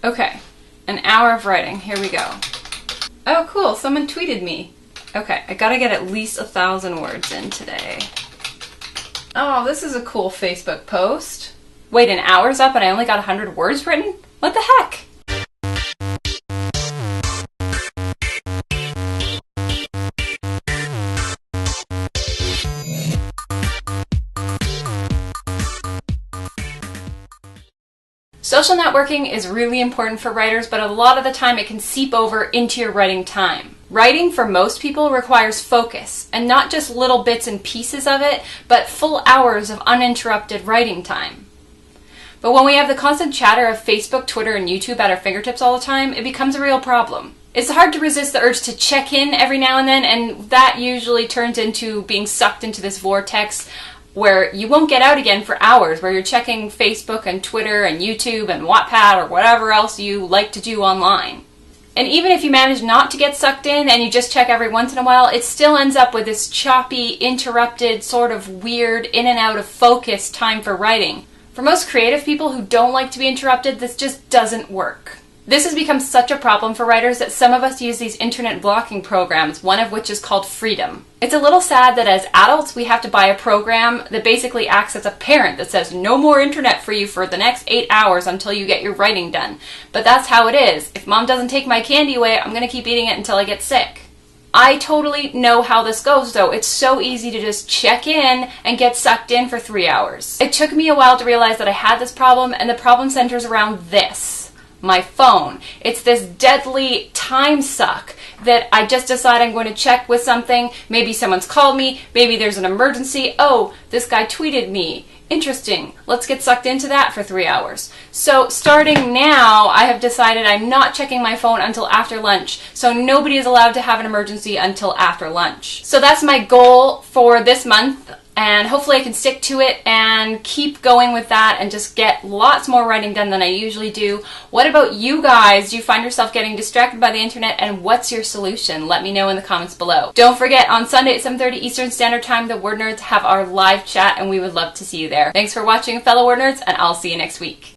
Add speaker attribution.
Speaker 1: Okay, an hour of writing. Here we go. Oh, cool. Someone tweeted me. Okay, I gotta get at least 1,000 words in today. Oh, this is a cool Facebook post. Wait, an hour's up and I only got 100 words written? What the heck? Social networking is really important for writers, but a lot of the time it can seep over into your writing time. Writing for most people requires focus, and not just little bits and pieces of it, but full hours of uninterrupted writing time. But when we have the constant chatter of Facebook, Twitter, and YouTube at our fingertips all the time, it becomes a real problem. It's hard to resist the urge to check in every now and then, and that usually turns into being sucked into this vortex where you won't get out again for hours, where you're checking Facebook and Twitter and YouTube and Wattpad or whatever else you like to do online. And even if you manage not to get sucked in and you just check every once in a while, it still ends up with this choppy, interrupted, sort of weird, in and out of focus time for writing. For most creative people who don't like to be interrupted, this just doesn't work. This has become such a problem for writers that some of us use these internet blocking programs, one of which is called Freedom. It's a little sad that as adults we have to buy a program that basically acts as a parent that says no more internet for you for the next 8 hours until you get your writing done. But that's how it is. If mom doesn't take my candy away, I'm going to keep eating it until I get sick. I totally know how this goes though. It's so easy to just check in and get sucked in for 3 hours. It took me a while to realize that I had this problem, and the problem centers around this. My phone. It's this deadly time suck that I just decide I'm going to check with something. Maybe someone's called me. Maybe there's an emergency. Oh, this guy tweeted me. Interesting. Let's get sucked into that for 3 hours. So starting now, I have decided I'm not checking my phone until after lunch. So nobody is allowed to have an emergency until after lunch. So that's my goal for this month. And hopefully I can stick to it and keep going with that and just get lots more writing done than I usually do. What about you guys? Do you find yourself getting distracted by the internet, and what's your solution? Let me know in the comments below. Don't forget, on Sunday at 7:30 Eastern Standard Time, the Word Nerds have our live chat, and we would love to see you there. Thanks for watching, fellow Word Nerds, and I'll see you next week.